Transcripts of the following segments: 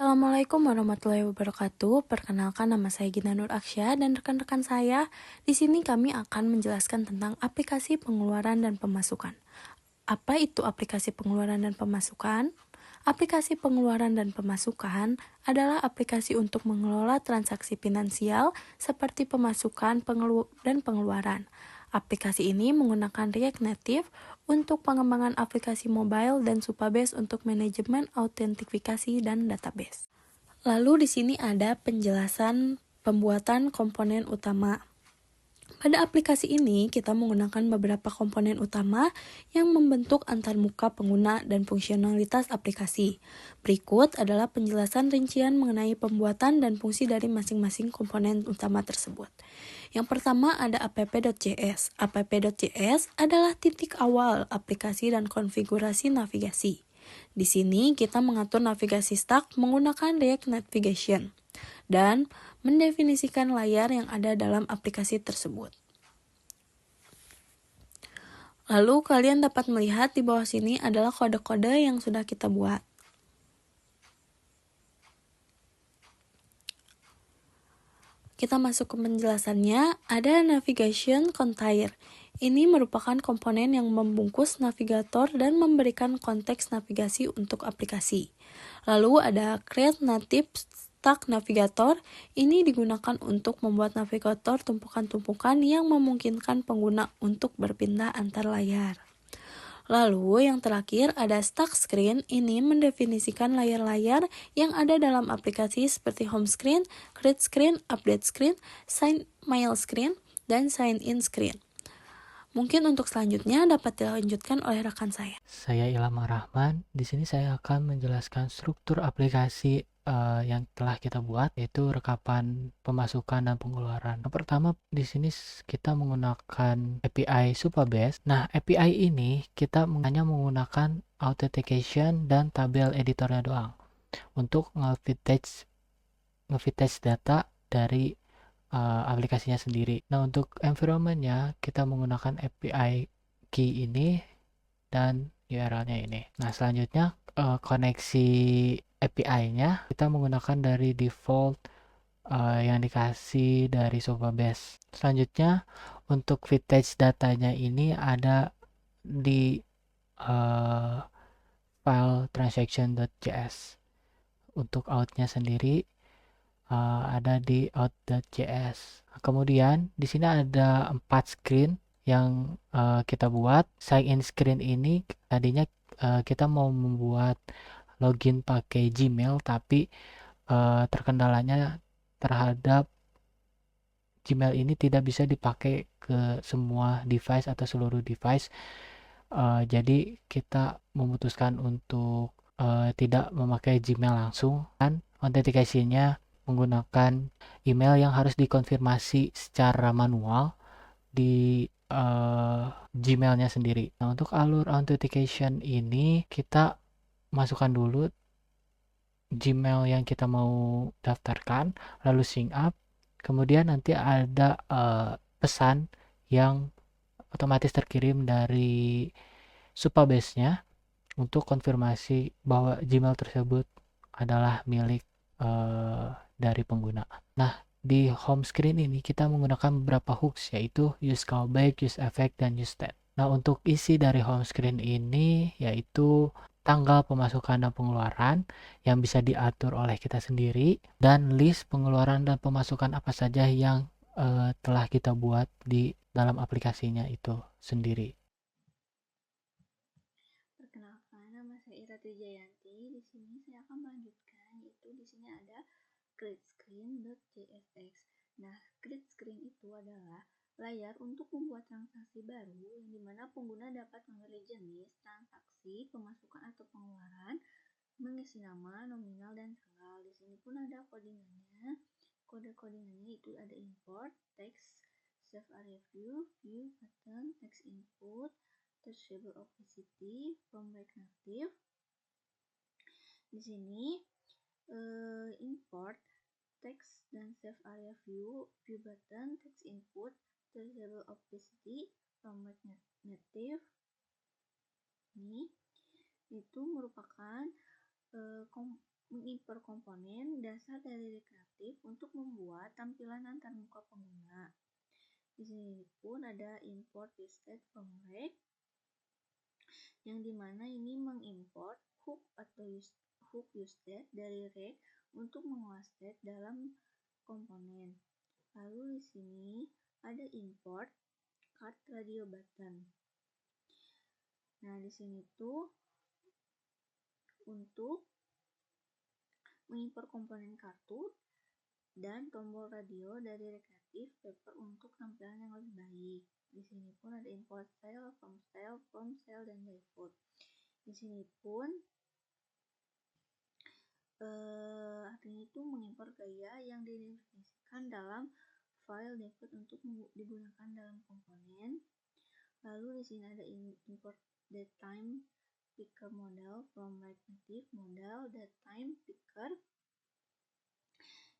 Assalamualaikum warahmatullahi wabarakatuh. Perkenalkan, nama saya Gina Nur Aksya dan rekan-rekan saya. Di sini kami akan menjelaskan tentang aplikasi pengeluaran dan pemasukan. Apa itu aplikasi pengeluaran dan pemasukan? Aplikasi pengeluaran dan pemasukan adalah aplikasi untuk mengelola transaksi finansial seperti pemasukan dan pengeluaran. Aplikasi ini menggunakan React Native untuk pengembangan aplikasi mobile dan Supabase untuk manajemen autentifikasi dan database. Lalu di sini ada penjelasan pembuatan komponen utama. Pada aplikasi ini, kita menggunakan beberapa komponen utama yang membentuk antarmuka pengguna dan fungsionalitas aplikasi. Berikut adalah penjelasan rincian mengenai pembuatan dan fungsi dari masing-masing komponen utama tersebut. Yang pertama ada app.js. App.js adalah titik awal aplikasi dan konfigurasi navigasi. Di sini kita mengatur navigasi stack menggunakan React Navigation dan mendefinisikan layar yang ada dalam aplikasi tersebut. Lalu kalian dapat melihat di bawah sini adalah kode-kode yang sudah kita buat. Kita masuk ke penjelasannya, ada navigation container. Ini merupakan komponen yang membungkus navigator dan memberikan konteks navigasi untuk aplikasi. Lalu ada create native stack navigator. Ini digunakan untuk membuat navigator tumpukan-tumpukan yang memungkinkan pengguna untuk berpindah antar layar. Lalu yang terakhir ada stack screen. Ini mendefinisikan layar-layar yang ada dalam aplikasi seperti home screen, create screen, update screen, sign mail screen, dan sign in screen. Mungkin untuk selanjutnya dapat dilanjutkan oleh rekan saya. Saya Ilham Rahman. Di sini saya akan menjelaskan struktur aplikasi yang telah kita buat, yaitu rekapan pemasukan dan pengeluaran. Yang pertama di sini kita menggunakan API Supabase. Nah, API ini kita hanya menggunakan authentication dan tabel editornya doang untuk nge-fetch data dari aplikasinya sendiri. Nah, untuk environment-nya kita menggunakan API key ini dan URL-nya ini. Nah, selanjutnya koneksi API-nya kita menggunakan dari default yang dikasih dari Supabase. Selanjutnya untuk footage datanya ini ada di file transaction.js. Untuk out-nya sendiri ada di out.js. Kemudian di sini ada 4 screen yang kita buat. Sign in screen ini tadinya kita mau membuat login pakai Gmail, tapi terkendalanya terhadap Gmail ini tidak bisa dipakai ke semua device atau seluruh device. Jadi kita memutuskan untuk tidak memakai Gmail langsung, dan authentication-nya menggunakan email yang harus dikonfirmasi secara manual di Gmail-nya sendiri. Nah, untuk alur authentication ini kita masukkan dulu Gmail yang kita mau daftarkan, lalu sync up, kemudian nanti ada pesan yang otomatis terkirim dari Supabase-nya untuk konfirmasi bahwa Gmail tersebut adalah milik dari pengguna. Nah, di home screen ini kita menggunakan beberapa hooks, yaitu use callback, use effect, dan use stat. Nah, untuk isi dari home screen ini yaitu tanggal pemasukan dan pengeluaran yang bisa diatur oleh kita sendiri, dan list pengeluaran dan pemasukan apa saja yang telah kita buat di dalam aplikasinya itu sendiri. Perkenalkan, nama saya Ira Trijayanti. Di sini saya akan melanjutkan, yaitu di sini ada createscreen.jsx. Nah, create screen itu adalah layar untuk membuat transaksi baru yang dimana pengguna dapat memilih jenis transaksi, pemasukan atau pengeluaran, mengisi nama, nominal, dan tanggal. Di sini pun ada codingannya. Kode-codingannya itu ada import, text, save area view, view button, text input, touchable opacity, from React Native. Di sini import text dan save area view, view button, text input, touchable opacity from React Native. Ini itu merupakan mengimpor komponen dasar dari Recreative untuk membuat tampilan antarmuka pengguna. Di sini pun ada import usestate from rec, yang dimana ini mengimport hook atau hook usestate dari rec untuk mengolah state dalam komponen. Lalu di sini ada import card radio button. Nah, di sini tuh untuk mengimpor komponen kartu dan tombol radio dari Recreative Paper untuk tampilan yang lebih baik. Di sini pun ada import style, from style, dan default. Di sini pun artinya itu mengimpor gaya yang didefinisikan dalam file default untuk digunakan dalam komponen. Lalu di sini ada import datetime picker model from Recreative model datetime picker,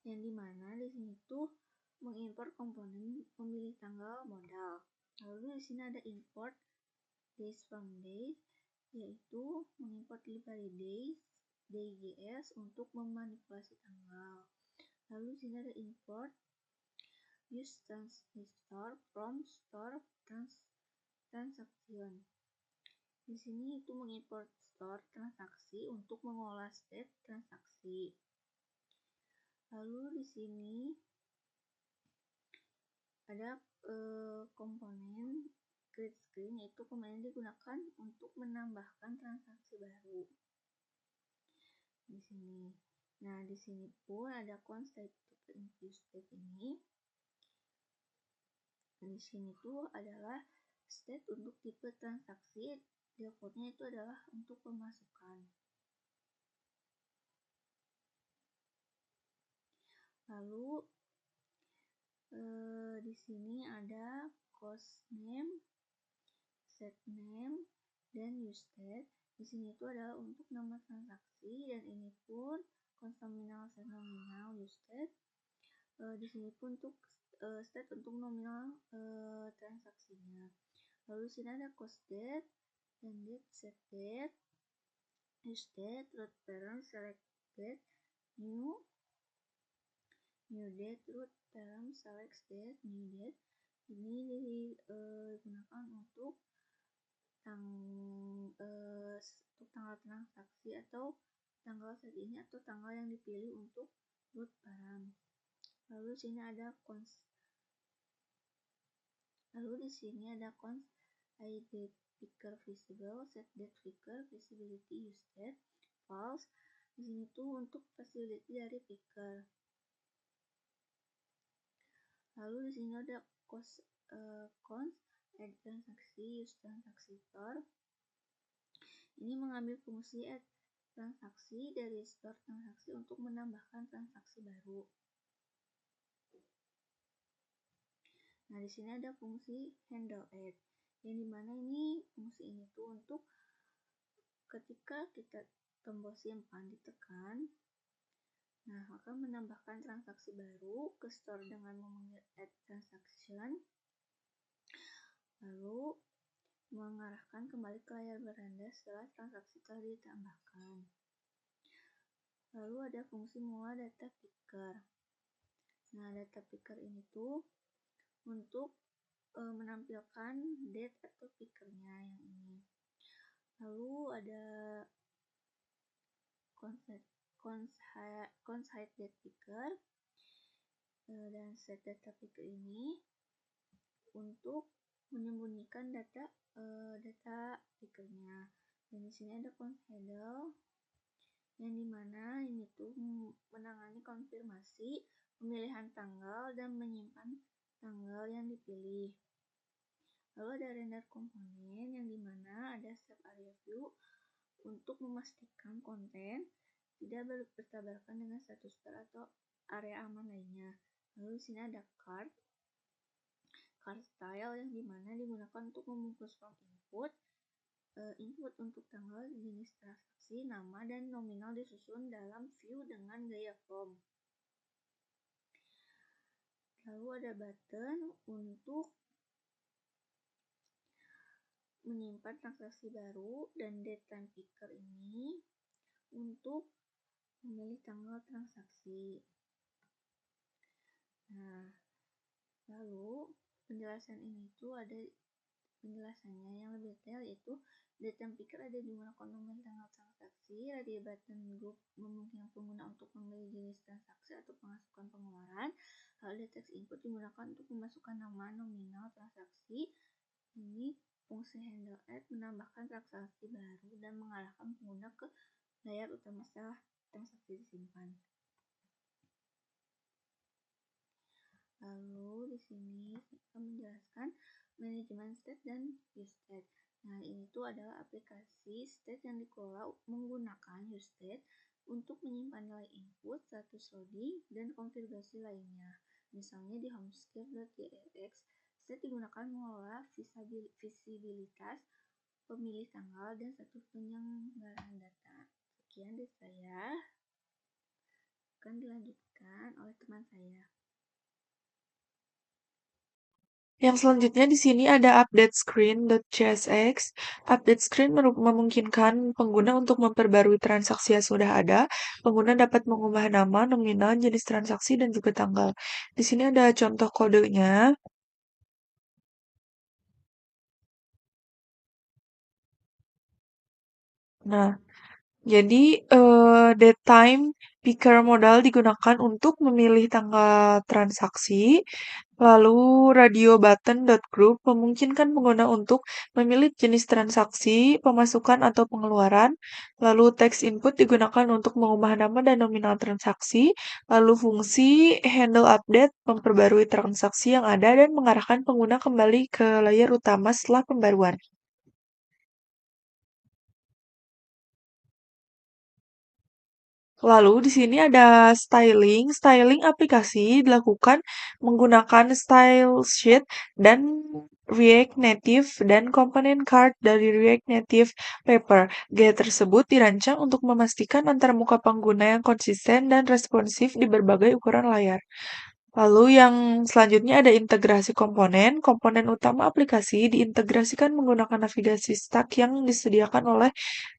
yang dimana di sini tuh mengimpor komponen pemilih tanggal modal. Lalu di sini ada import days from days, yaitu mengimport library days DGS untuk memanipulasi tanggal. Lalu di sini ada import use transistor from store transaction. Di sini itu mengimport store transaksi untuk mengolah state transaksi. Lalu di sini ada komponen grid screen, yaitu komponen digunakan untuk menambahkan transaksi baru. Di sini. Nah, di sini pun ada constant state ini. Di sini tuh adalah state untuk tipe transaksi, defaultnya itu adalah untuk pemasukan. Lalu di sini ada cost name, set name, dan use state. Di sini itu adalah untuk nama transaksi, dan ini pun cost nominal, set nominal, use state. Di sini pun untuk state untuk nominal transaksinya. Lalu di sini ada cost date, dan date, set date, use date, root parent, select date, new date, root parent, select date, new date. Ini digunakan untuk tanggal transaksi atau tanggal saat ini atau tanggal yang dipilih untuk root parent. Lalu di sini ada cons date picker visible, set date picker, visibility use date, false. Di sini tuh untuk visibility dari picker. Lalu di sini ada cons add transaksi, use transaksi store. Ini mengambil fungsi add transaksi dari store transaksi untuk menambahkan transaksi baru. Nah, di sini ada fungsi handle add, yang dimana ini fungsi ini tuh untuk ketika kita tombol simpan ditekan, nah akan menambahkan transaksi baru ke store dengan memanggil add transaction, lalu mengarahkan kembali ke layar beranda setelah transaksi telah ditambahkan. Lalu ada fungsi mula data picker. Nah, data picker ini tuh untuk menampilkan date atau pickernya yang ini. Lalu ada cons hide date picker dan set data picker ini untuk menyembunyikan data pickernya. Dan di sini ada cons handle, yang dimana ini tuh menangani konfirmasi pemilihan tanggal dan menyimpan tanggal yang dipilih. Lalu ada render komponen, yang dimana ada step area view untuk memastikan konten tidak bertabrakan dengan status bar atau area aman lainnya. Lalu di sini ada card style, yang dimana digunakan untuk membungkus form input untuk tanggal, jenis transaksi, nama, dan nominal disusun dalam view dengan gaya form. Lalu ada button untuk menyimpan transaksi baru, dan datetime picker ini untuk memilih tanggal transaksi. Nah, lalu penjelasan ini tuh ada penjelasannya yang lebih detail, yaitu data picker ada digunakan untuk memilih tanggal transaksi. Radio button group memungkinkan pengguna untuk memilih jenis transaksi atau pemasukan pengeluaran. Lalu text input digunakan untuk memasukkan nama nominal transaksi. Ini fungsi handle add menambahkan transaksi baru dan mengarahkan pengguna ke layar utama setelah transaksi disimpan. Lalu di sini kita menjelaskan manajemen state dan useState. Nah, ini tuh adalah aplikasi state yang dikelola menggunakan useState untuk menyimpan nilai input, status loading, dan konfigurasi lainnya. Misalnya di homescape.jrx, state digunakan mengelola visibilitas, pemilih tanggal, dan status penyelenggaraan data. Sekian dari saya. Akan dilanjutkan oleh teman saya. Yang selanjutnya di sini ada update screen.csx. Update screen memungkinkan pengguna untuk memperbarui transaksi yang sudah ada. Pengguna dapat mengubah nama, nominal, jenis transaksi, dan juga tanggal. Di sini ada contoh kodenya. Nah, jadi datetime picker modal digunakan untuk memilih tanggal transaksi. Lalu radio button.group memungkinkan pengguna untuk memilih jenis transaksi, pemasukan atau pengeluaran. Lalu text input digunakan untuk mengubah nama dan nominal transaksi. Lalu fungsi handle update memperbarui transaksi yang ada dan mengarahkan pengguna kembali ke layar utama setelah pembaruan. Lalu di sini ada styling. Styling aplikasi dilakukan menggunakan style sheet dan React Native dan komponen card dari React Native Paper. Gaya tersebut dirancang untuk memastikan antarmuka pengguna yang konsisten dan responsif di berbagai ukuran layar. Lalu yang selanjutnya ada integrasi komponen. Komponen utama aplikasi diintegrasikan menggunakan navigasi stack yang disediakan oleh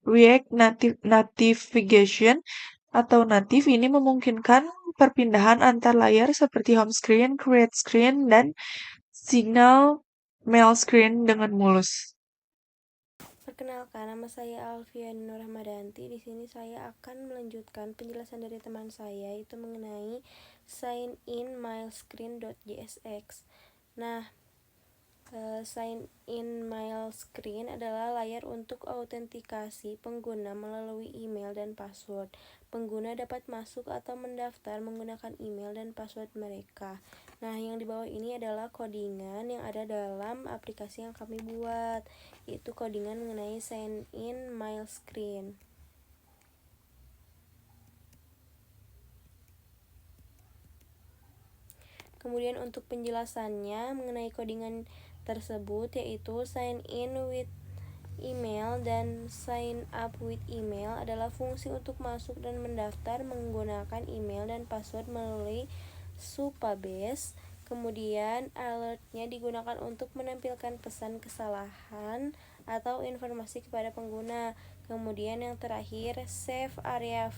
React Navigation atau native. Ini memungkinkan perpindahan antar layar seperti home screen, create screen, dan signal mail screen dengan mulus. Perkenalkan, nama saya Alfian Nur Rahmadanti. Di sini saya akan melanjutkan penjelasan dari teman saya, yaitu mengenai sign in milescreen.jsx. Nah, sign in milescreen adalah layar untuk autentikasi pengguna melalui email dan password. Pengguna dapat masuk atau mendaftar menggunakan email dan password mereka. Nah, yang di bawah ini adalah codingan yang ada dalam aplikasi yang kami buat, yaitu codingan mengenai sign in milescreen. Kemudian untuk penjelasannya mengenai codingan tersebut, yaitu sign in with email dan sign up with email adalah fungsi untuk masuk dan mendaftar menggunakan email dan password melalui Supabase. Kemudian alertnya digunakan untuk menampilkan pesan kesalahan atau informasi kepada pengguna. Kemudian yang terakhir, save area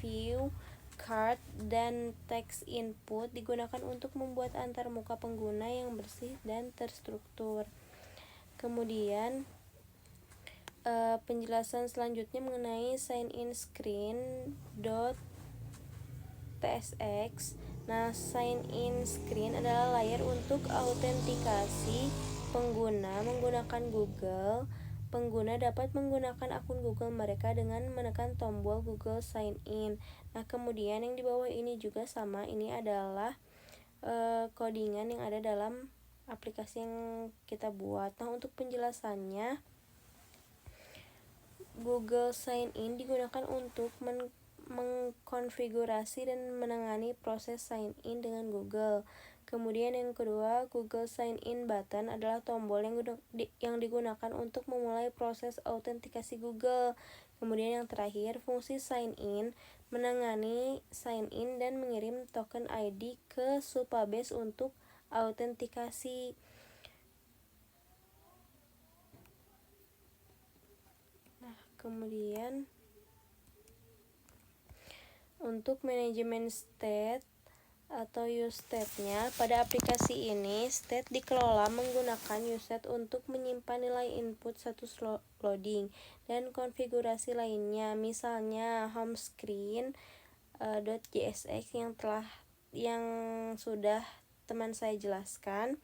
view, card, dan text input digunakan untuk membuat antarmuka pengguna yang bersih dan terstruktur. Kemudian penjelasan selanjutnya mengenai sign in screen.tsx. Nah, sign in screen adalah layar untuk autentikasi pengguna menggunakan Google. Pengguna dapat menggunakan akun Google mereka dengan menekan tombol Google Sign In. Nah, kemudian yang di bawah ini juga sama, ini adalah codingan yang ada dalam aplikasi yang kita buat. Nah, untuk penjelasannya, Google Sign In digunakan untuk mengkonfigurasi dan menangani proses sign in dengan Google. Kemudian yang kedua, Google Sign In button adalah tombol yang digunakan untuk memulai proses autentikasi Google. Kemudian yang terakhir, fungsi sign in menangani sign in dan mengirim token ID ke Supabase untuk autentikasi. Nah, kemudian Untuk manajemen state atau useState-nya, pada aplikasi ini state dikelola menggunakan useState untuk menyimpan nilai input status loading dan konfigurasi lainnya, misalnya home screen .jsx yang sudah teman saya jelaskan.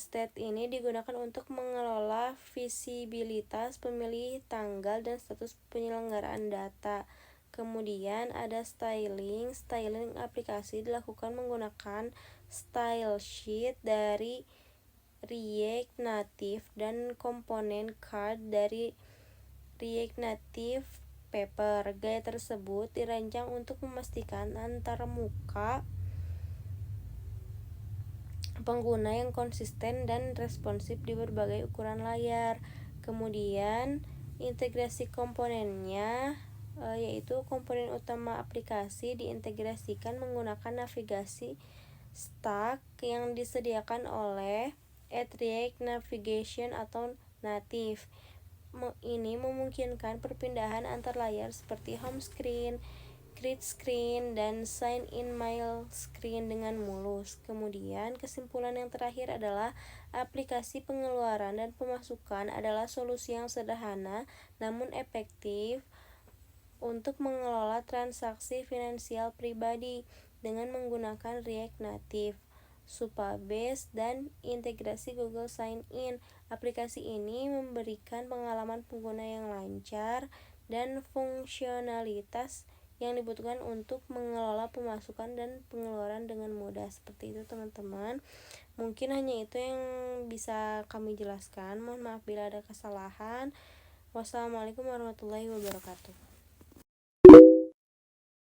State ini digunakan untuk mengelola visibilitas pemilih, tanggal, dan status penyelenggaraan data. Kemudian ada styling. Styling aplikasi dilakukan menggunakan style sheet dari React Native dan komponen card dari React Native Paper. Gaya tersebut dirancang untuk memastikan antarmuka pengguna yang konsisten dan responsif di berbagai ukuran layar. Kemudian integrasi komponennya, yaitu komponen utama aplikasi diintegrasikan menggunakan navigasi stack yang disediakan oleh React Navigation atau Native. Ini memungkinkan perpindahan antar layar seperti home screen, grid screen, dan sign in mail screen dengan mulus. Kemudian kesimpulan yang terakhir adalah aplikasi pengeluaran dan pemasukan adalah solusi yang sederhana namun efektif untuk mengelola transaksi finansial pribadi dengan menggunakan React Native, Supabase, dan integrasi Google Sign In. Aplikasi ini memberikan pengalaman pengguna yang lancar dan fungsionalitas yang dibutuhkan untuk mengelola pemasukan dan pengeluaran dengan mudah. Seperti itu teman-teman. Mungkin hanya itu yang bisa kami jelaskan. Mohon maaf bila ada kesalahan. Wassalamualaikum warahmatullahi wabarakatuh.